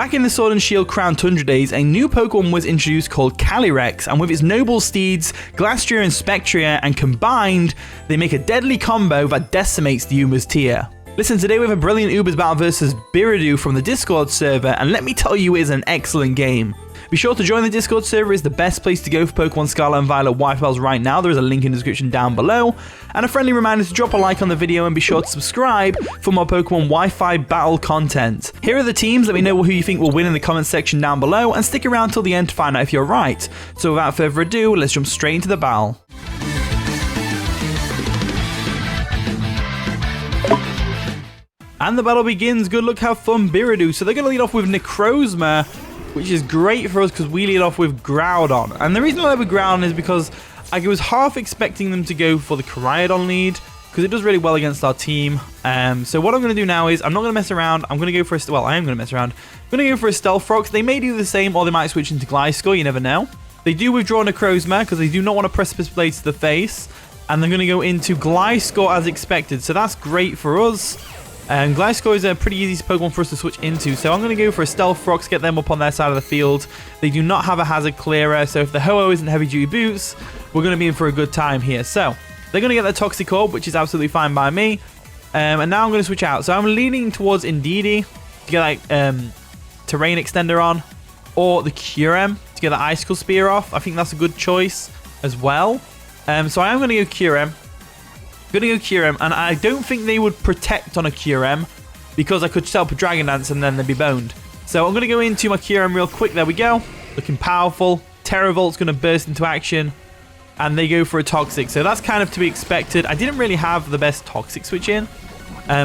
Back in the Sword and Shield Crown Tundra days, a new Pokemon was introduced called Calyrex, and with its noble steeds, Glastrier and Spectria, and combined, they make a deadly combo that decimates the Uma's tier. Listen, today we have a brilliant Ubers battle versus Biridu from the Discord server, and let me tell you, it is an excellent game. Be sure to join the Discord server. It's the best place to go for Pokemon Scarlet and Violet WiFi right now. There is a link in the description down below. And a friendly reminder to drop a like on the video and be sure to subscribe for more Pokemon Wi-Fi battle content. Here are the teams. Let me know who you think will win in the comments section down below, and stick around till the end to find out if you're right. So without further ado, let's jump straight into the battle. And the battle begins. Good luck, have fun, Biridu. So they're going to lead off with Necrozma, which is great for us because we lead off with Groudon. And the reason I led with Groudon is because I was half expecting them to go for the Koraidon lead, because it does really well against our team. So what I'm going to do now is, I'm not going to mess around. I'm going to go for a... Well, I am going to mess around. I'm going to go for a Stealth Rock. They may do the same, or they might switch into Gliscor. You never know. They do withdraw Necrozma because they do not want to Precipice Blade to the face. And they're going to go into Gliscor as expected. So that's great for us. And Gliscor is a pretty easy Pokemon for us to switch into, so I'm going to go for a Stealth Rock to get them up on their side of the field. They do not have a Hazard Clearer, so if the Ho-Oh isn't Heavy Duty Boots, we're going to be in for a good time here. So, they're going to get their Toxic Orb, which is absolutely fine by me. And now I'm going to switch out. So I'm leaning towards Indeedee to get like Terrain Extender on, or the Kyurem to get the Icicle Spear off. I think that's a good choice as well. So I am going to go Kyurem. Going to go Kyurem, and I don't think they would protect on a Kyurem because I could set up a Dragon Dance and then they'd be boned. So I'm going to go into my Kyurem real quick. There we go. Looking powerful. Terravolt's going to burst into action, and they go for a Toxic. So that's kind of to be expected. I didn't really have the best Toxic switch in,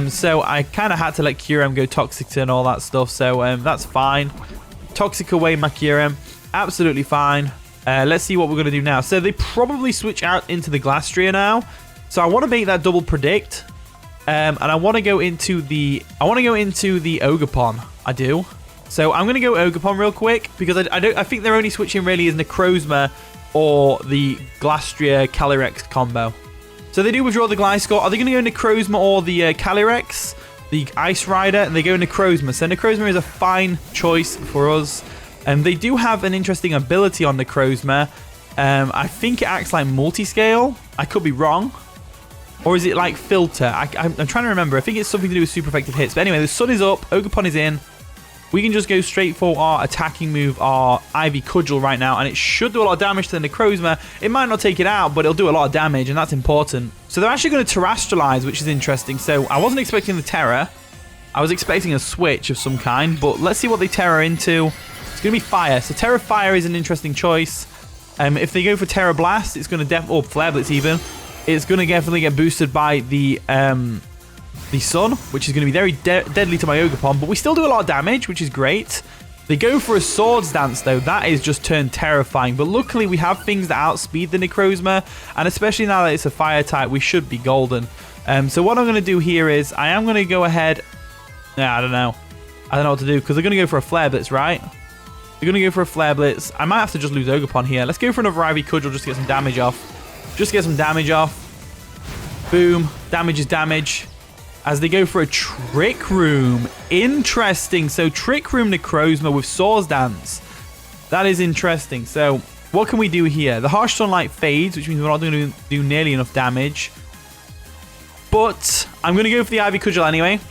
so I kind of had to let Kyurem go Toxic and all that stuff. So that's fine. Toxic away my Kyurem. Absolutely fine. Let's see what we're going to do now. So they probably switch out into the Glastrier now. So I want to make that double predict, and I want to go into the Ogerpon. I do. So I'm going to go Ogerpon real quick because I think they're only switching really is Necrozma or the Glastrier Calyrex combo. So they do withdraw the Gliscor. Are they going to go Necrozma or the Calyrex, the Ice Rider, and they go Necrozma? So Necrozma is a fine choice for us, and they do have an interesting ability on Necrozma. I think it acts like multi-scale. I could be wrong. Or is it like filter? I'm trying to remember. I think it's something to do with super effective hits. But anyway, the sun is up. Ogerpon is in. We can just go straight for our attacking move, our Ivy Cudgel right now. And it should do a lot of damage to the Necrozma. It might not take it out, but it'll do a lot of damage. And that's important. So they're actually going to Terastalize, which is interesting. So I wasn't expecting the Terra. I was expecting a switch of some kind. But let's see what they Terra into. It's going to be Fire. So Terra Fire is an interesting choice. If they go for Terra Blast, it's going to or Flare Blitz even. It's going to definitely get boosted by the sun, which is going to be very deadly to my Ogerpon. But we still do a lot of damage, which is great. They go for a Swords Dance, though. That is just turned terrifying. But luckily, we have things that outspeed the Necrozma. And especially now that it's a Fire type, we should be golden. So what I'm going to do here is I am going to go ahead... I don't know. I don't know what to do because they're going to go for a Flare Blitz, right? They're going to go for a Flare Blitz. I might have to just lose Ogerpon here. Let's go for another Ivy Cudgel just to get some damage off. Just get some damage off. Boom. Damage is damage. As they go for a Trick Room. Interesting. So Trick Room Necrozma with Swords Dance. That is interesting. So what can we do here? The Harsh Sunlight fades, which means we're not going to do nearly enough damage. But I'm going to go for the Ivy Cudgel anyway.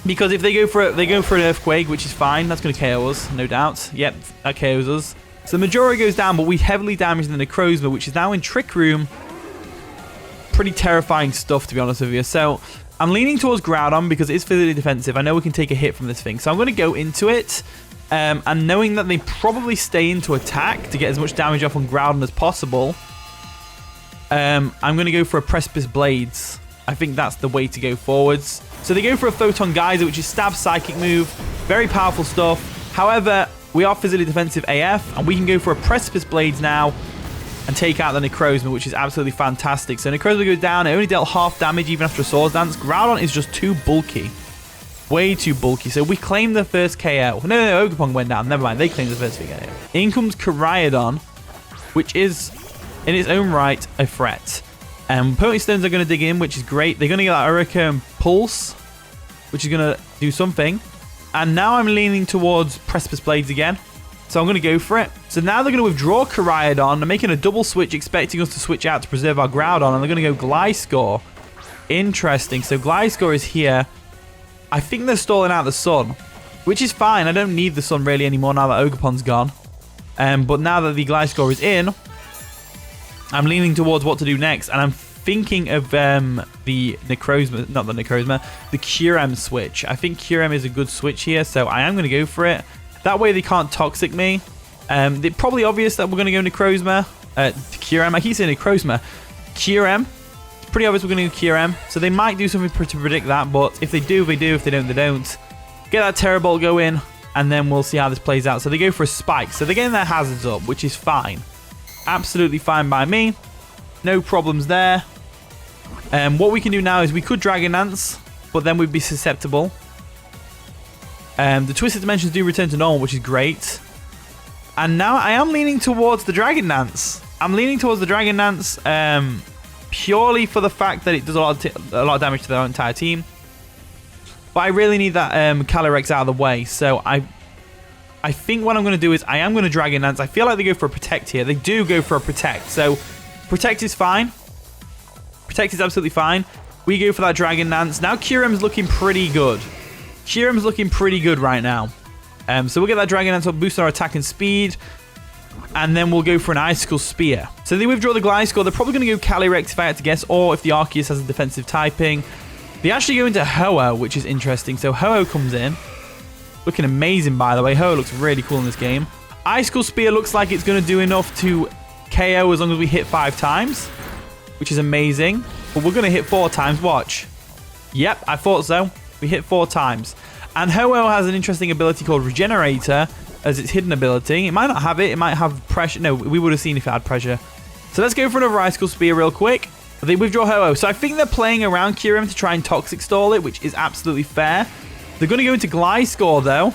Because if they go for an Earthquake, which is fine. That's going to KO us, no doubt. Yep, that KOs us. So the Majora goes down, but we heavily damage the Necrozma, which is now in Trick Room. Pretty terrifying stuff, to be honest with you. So I'm leaning towards Groudon because it's physically defensive. I know we can take a hit from this thing. So I'm going to go into it. And knowing that they probably stay into attack to get as much damage off on Groudon as possible, I'm going to go for a Precipice Blades. I think that's the way to go forwards. So they go for a Photon Geyser, which is Stab Psychic move. Very powerful stuff. However, we are physically defensive AF, and we can go for a Precipice Blades now and take out the Necrozma, which is absolutely fantastic. So Necrozma goes down. It only dealt half damage even after a Swords Dance. Groudon is just too bulky. Way too bulky. So we claim the first KO. No, Ogerpon went down. Never mind. They claimed the first KO. In comes Koraidon, which is, in its own right, a threat. Pony Stones are going to dig in, which is great. They're going to get that Hurricane Pulse, which is going to do something. And now I'm leaning towards Precipice Blades again. So I'm going to go for it. So now they're going to withdraw Calyrex. They're making a double switch, expecting us to switch out to preserve our Groudon. And they're going to go Gliscor. Interesting. So Gliscor is here. I think they're stalling out the sun, which is fine. I don't need the sun really anymore now that Ogerpon's gone. But now that the Gliscor is in, I'm leaning towards what to do next. And I'm thinking of the Necrozma, not the Necrozma, the Kyurem switch. I think Kyurem is a good switch here, so I am going to go for it. That way they can't Toxic me. They're probably obvious that we're going to go Necrozma. Kyurem, I keep saying Necrozma. Kyurem. It's pretty obvious we're going to go Kyurem. So they might do something to predict that, but if they do, they do. If they don't, they don't. Get that Terrorbolt go in, and then we'll see how this plays out. So they go for a Spike. So they're getting their hazards up, which is fine. Absolutely fine by me. No problems there. What we can do now is we could Dragon Dance, but then we'd be susceptible. The Twisted Dimensions do return to normal, which is great. And now I am leaning towards the Dragon Dance. I'm leaning towards the Dragon Dance purely for the fact that it does a lot of damage to their entire team. But I really need that Calyrex out of the way. So I think what I'm going to do is I am going to Dragon Dance. I feel like they go for a Protect here. They do go for a Protect. So Protect is fine. Protect is absolutely fine. We go for that Dragon Dance. Now Kyurem's looking pretty good. Kyurem's looking pretty good right now. So we'll get that Dragon Dance up, boost our attack and speed. And then we'll go for an Icicle Spear. So they withdraw the Gliscor. They're probably going to go Calyrex if I had to guess. Or if the Arceus has a defensive typing. They actually go into Ho-Oh, which is interesting. So Ho-Oh comes in. Looking amazing, by the way. Ho-Oh looks really cool in this game. Icicle Spear looks like it's going to do enough to KO as long as we hit 5 times. Which is amazing. But we're going to hit 4 times. Watch. Yep, I thought so. We hit 4 times. And Ho-Oh has an interesting ability called Regenerator as its hidden ability. It might not have it. It might have pressure. No, we would have seen if it had pressure. So let's go for another Icicle Spear real quick. They withdraw Ho-Oh. So I think they're playing around Kyurem to try and Toxic Stall it, which is absolutely fair. They're going to go into Gliscor though,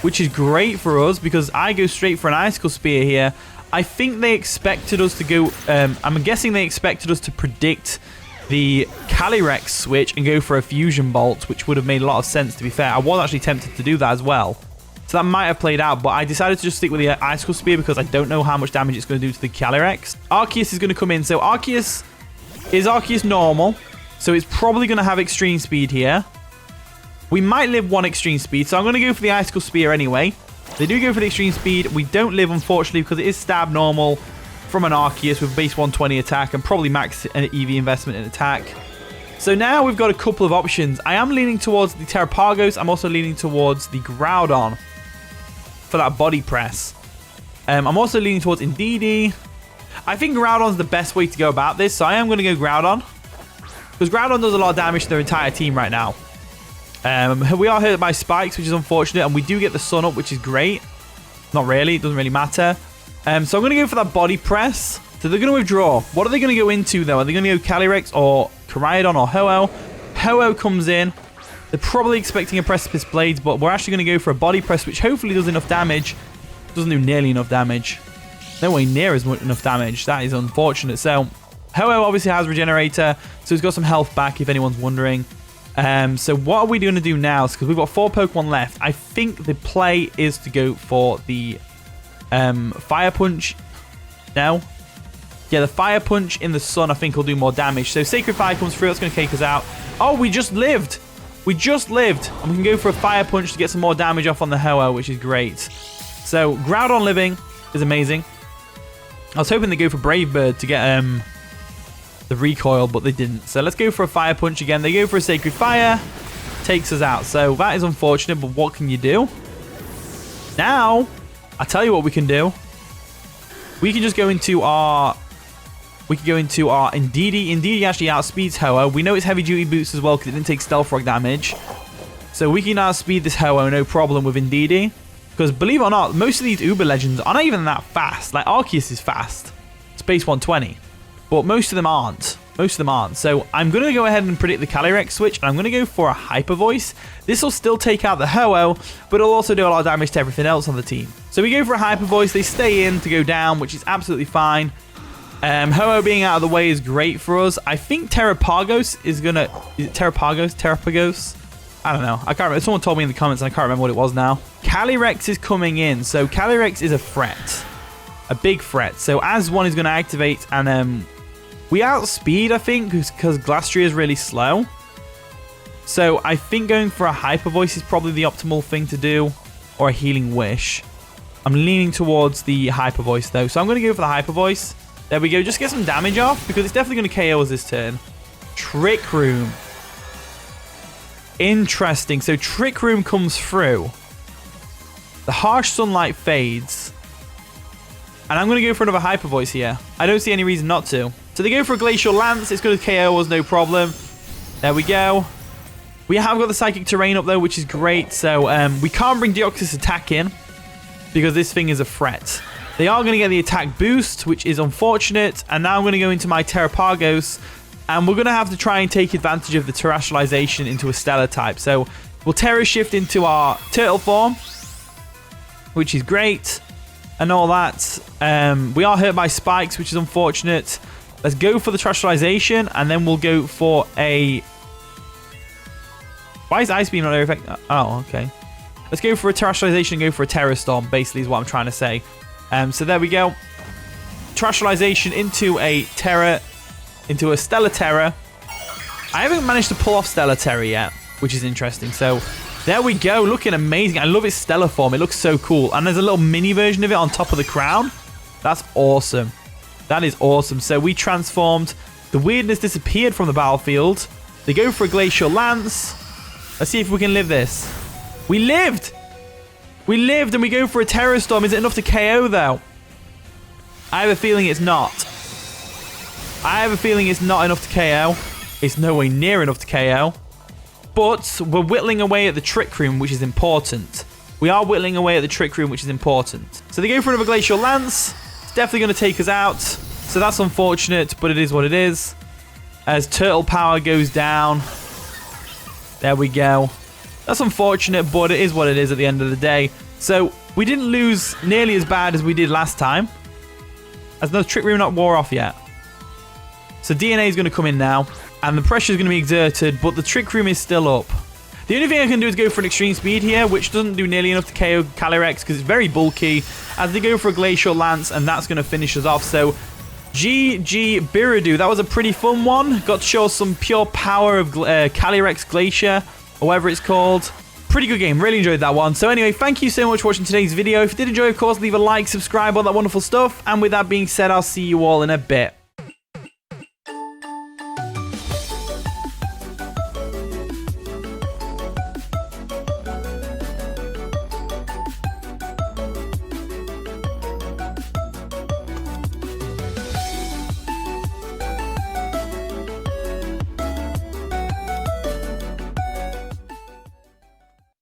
which is great for us because I go straight for an Icicle Spear here. I think they expected us to go... I'm guessing they expected us to predict the Calyrex switch and go for a Fusion Bolt, which would have made a lot of sense, to be fair. I was actually tempted to do that as well. So that might have played out, but I decided to just stick with the Icicle Spear because I don't know how much damage it's going to do to the Calyrex. Arceus is going to come in. So Arceus is Arceus normal. So it's probably going to have Extreme Speed here. We might live 1 Extreme Speed, so I'm going to go for the Icicle Spear anyway. They do go for the Extreme Speed. We don't live, unfortunately, because it is Stab normal from an Arceus with base 120 attack and probably max EV investment in attack. So now we've got a couple of options. I am leaning towards the Terrapagos. I'm also leaning towards the Groudon for that body press. I'm also leaning towards Indeedee. I think Groudon's the best way to go about this, so I am going to go Groudon. Because Groudon does a lot of damage to their entire team right now. We are hurt by spikes, which is unfortunate, and we do get the sun up, which is great. Not really, it doesn't really matter. So I'm going to go for that body press. So they're going to withdraw. What are they going to go into, though? Are they going to go Calyrex or Caridon or Ho-Oh? Ho-Oh comes in. They're probably expecting a Precipice Blades, but we're actually going to go for a body press, which hopefully does enough damage. Doesn't do nearly enough damage. No way near as much enough damage. That is unfortunate. So Ho-Oh obviously has Regenerator, so he's got some health back if anyone's wondering. So what are we going to do now? Because we've got 4 Pokemon left. I think the play is to go for the Fire Punch. No? Yeah, the Fire Punch in the sun I think will do more damage. So Sacred Fire comes through. That's going to take us out. Oh, we just lived. We just lived. And we can go for a Fire Punch to get some more damage off on the Ho-Oh, which is great. So Groudon living is amazing. I was hoping to go for Brave Bird to get the recoil, but they didn't. So let's go for a Fire Punch again. They go for a Sacred Fire. Takes us out. So that is unfortunate, but what can you do? Now, I'll tell you what we can do. We can just go into our... We can go into our Indeedee. Indeedee actually outspeeds Ho-Oh. We know it's heavy duty boots as well because it didn't take Stealth Rock damage. So we can outspeed this Ho-Oh, no problem with Indeedee. Because believe it or not, most of these Uber Legends are not even that fast. Like Arceus is fast. It's base 120. But most of them aren't. Most of them aren't. So I'm going to go ahead and predict the Calyrex switch. And I'm going to go for a Hyper Voice. This will still take out the Ho-Oh, but it'll also do a lot of damage to everything else on the team. So we go for a Hyper Voice. They stay in to go down, which is absolutely fine. Ho-Oh being out of the way is great for us. I think Terrapagos is going to... Is it Terrapagos? Terrapagos? I don't know. I can't remember. Someone told me in the comments and I can't remember what it was now. Calyrex is coming in. So Calyrex is a threat. A big threat. So as one is going to activate and we outspeed, I think, because Glastrier is really slow. So I think going for a Hyper Voice is probably the optimal thing to do. Or a Healing Wish. I'm leaning towards the Hyper Voice though. So I'm going to go for the Hyper Voice. There we go. Just get some damage off because it's definitely going to KO us this turn. Trick Room. Interesting. So Trick Room comes through. The Harsh Sunlight fades. And I'm going to go for another Hyper Voice here. I don't see any reason not to. So they go for a Glacial Lance. It's going to KO us, no problem. There we go. We have got the Psychic Terrain up though, which is great. So we can't bring Deoxys attack in because this thing is a threat. They are going to get the attack boost, which is unfortunate. And now I'm going to go into my Terrapagos. And we're going to have to try and take advantage of the terrestrialization into a Stellar type. So we'll Terra Shift into our Turtle form, which is great. And all that. We are hurt by spikes, which is unfortunate. Let's go for the terrestrialization. And then we'll go for a... Why is Ice Beam not effective? Oh, okay. Let's go for a terrestrialization and go for a Terastal, basically is what I'm trying to say. So there we go. Terrestrialization into a Terra, into a Stellar Terra. I haven't managed to pull off Stellar Terra yet, which is interesting. So there we go, looking amazing. I love its Stellar form. It looks so cool. And there's a little mini version of it on top of the crown. That's awesome. That is awesome. So we transformed. The weirdness disappeared from the battlefield. They go for a Glacial Lance. Let's see if we can live this. We lived! We lived and we go for a Terror Storm. Is it enough to KO though? I have a feeling it's not. I have a feeling it's not enough to KO. It's nowhere near enough to KO. But we're whittling away at the Trick Room, which is important. We are whittling away at the Trick Room, which is important. So they go for another Glacial Lance. It's definitely going to take us out. So that's unfortunate, but it is what it is. As Turtle Power goes down. There we go. That's unfortunate, but it is what it is at the end of the day. So we didn't lose nearly as bad as we did last time. As the Trick Room not wore off yet. So DNA is going to come in now. And the pressure is going to be exerted, but the Trick Room is still up. The only thing I can do is go for an Extreme Speed here, which doesn't do nearly enough to KO Calyrex because it's very bulky. As they go for a Glacial Lance, and that's going to finish us off. So GG Biridu. That was a pretty fun one. Got to show us some pure power of Calyrex Glacier, or whatever it's called. Pretty good game. Really enjoyed that one. So anyway, thank you so much for watching today's video. If you did enjoy, of course, leave a like, subscribe, all that wonderful stuff. And with that being said, I'll see you all in a bit.